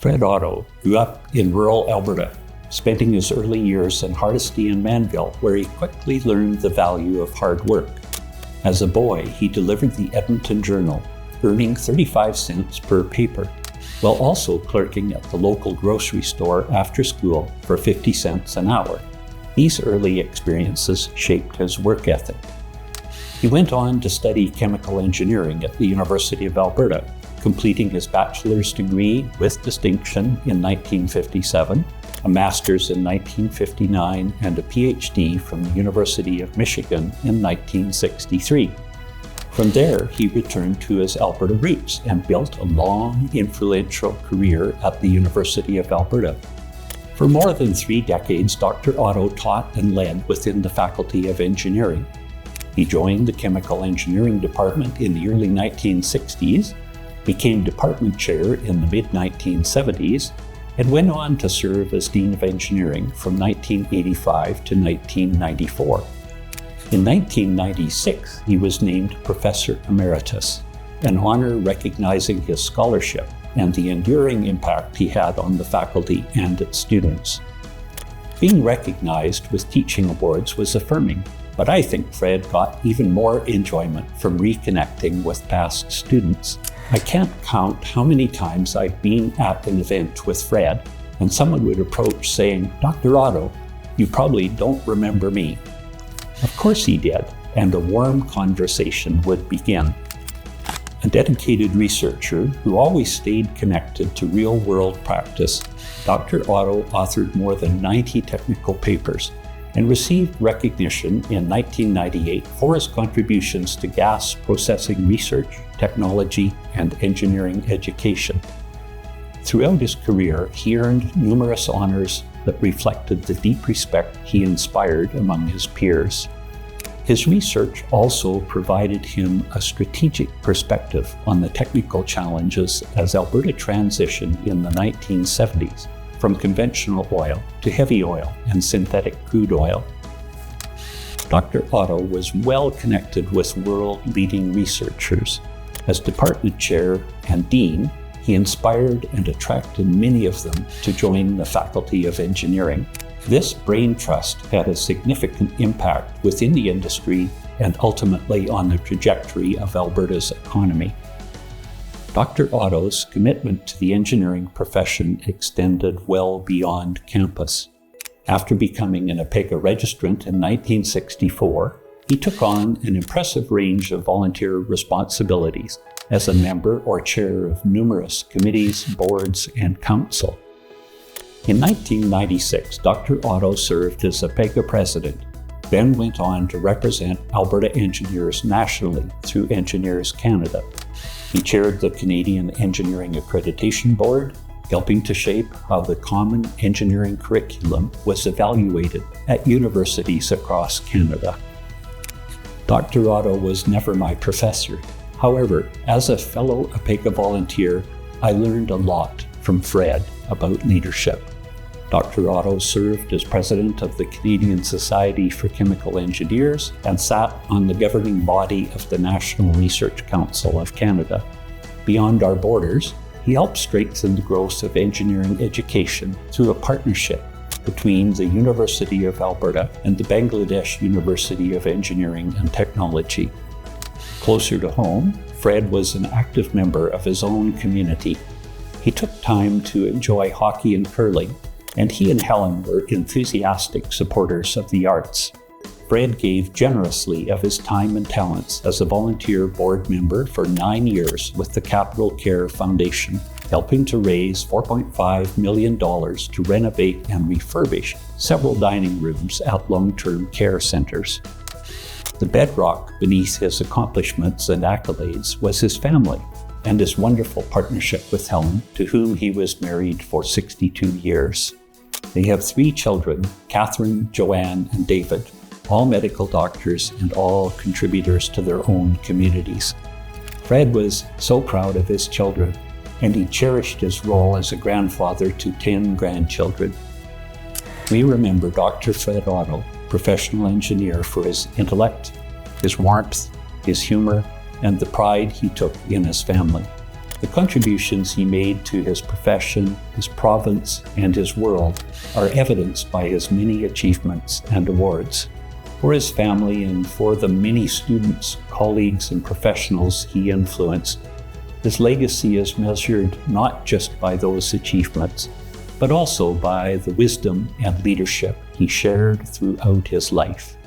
Fred Otto grew up in rural Alberta, spending his early years in Hardisty and Manville, where he quickly learned the value of hard work. As a boy, he delivered the Edmonton Journal, earning 35 cents per paper, while also clerking at the local grocery store after school for 50 cents an hour. These early experiences shaped his work ethic. He went on to study chemical engineering at the University of Alberta, completing his bachelor's degree with distinction in 1957, a master's in 1959, and a PhD from the University of Michigan in 1963. From there, he returned to his Alberta roots and built a long, influential career at the University of Alberta. For more than 3 decades, Dr. Otto taught and led within the Faculty of Engineering. He joined the Chemical Engineering Department in the early 1960s, became department chair in the mid-1970s, and went on to serve as Dean of Engineering from 1985 to 1994. In 1996, he was named Professor Emeritus, an honor recognizing his scholarship and the enduring impact he had on the faculty and its students. Being recognized with teaching awards was affirming, but I think Fred got even more enjoyment from reconnecting with past students. I can't count how many times I've been at an event with Fred and someone would approach saying, "Dr. Otto, you probably don't remember me." Of course he did, and a warm conversation would begin. A dedicated researcher who always stayed connected to real-world practice, Dr. Otto authored more than 90 technical papers and received recognition in 1998 for his contributions to gas processing research, technology, and engineering education. Throughout his career, he earned numerous honors that reflected the deep respect he inspired among his peers. His research also provided him a strategic perspective on the technical challenges as Alberta transitioned in the 1970s from conventional oil to heavy oil and synthetic crude oil. Dr. Otto was well connected with world-leading researchers. As department chair and dean, he inspired and attracted many of them to join the Faculty of Engineering. This brain trust had a significant impact within the industry and ultimately on the trajectory of Alberta's economy. Dr. Otto's commitment to the engineering profession extended well beyond campus. After becoming an APEGA registrant in 1964, he took on an impressive range of volunteer responsibilities as a member or chair of numerous committees, boards, and council. In 1996, Dr. Otto served as APEGA president, then went on to represent Alberta engineers nationally through Engineers Canada. He chaired the Canadian Engineering Accreditation Board, helping to shape how the common engineering curriculum was evaluated at universities across Canada. Dr. Otto was never my professor. However, as a fellow APEGA volunteer, I learned a lot from Fred about leadership. Dr. Otto served as president of the Canadian Society for Chemical Engineers and sat on the governing body of the National Research Council of Canada. Beyond our borders, he helped strengthen the growth of engineering education through a partnership between the University of Alberta and the Bangladesh University of Engineering and Technology. Closer to home, Fred was an active member of his own community. He took time to enjoy hockey and curling, and he and Helen were enthusiastic supporters of the arts. Fred gave generously of his time and talents as a volunteer board member for 9 years with the Capital Care Foundation, helping to raise $4.5 million to renovate and refurbish several dining rooms at long-term care centers. The bedrock beneath his accomplishments and accolades was his family and his wonderful partnership with Helen, to whom he was married for 62 years. They have 3 children, Catherine, Joanne, and David, all medical doctors and all contributors to their own communities. Fred was so proud of his children, and he cherished his role as a grandfather to 10 grandchildren. We remember Dr. Fred Otto, professional engineer, for his intellect, his warmth, his humor, and the pride he took in his family. The contributions he made to his profession, his province, and his world are evidenced by his many achievements and awards. For his family and for the many students, colleagues, and professionals he influenced, his legacy is measured not just by those achievements, but also by the wisdom and leadership he shared throughout his life.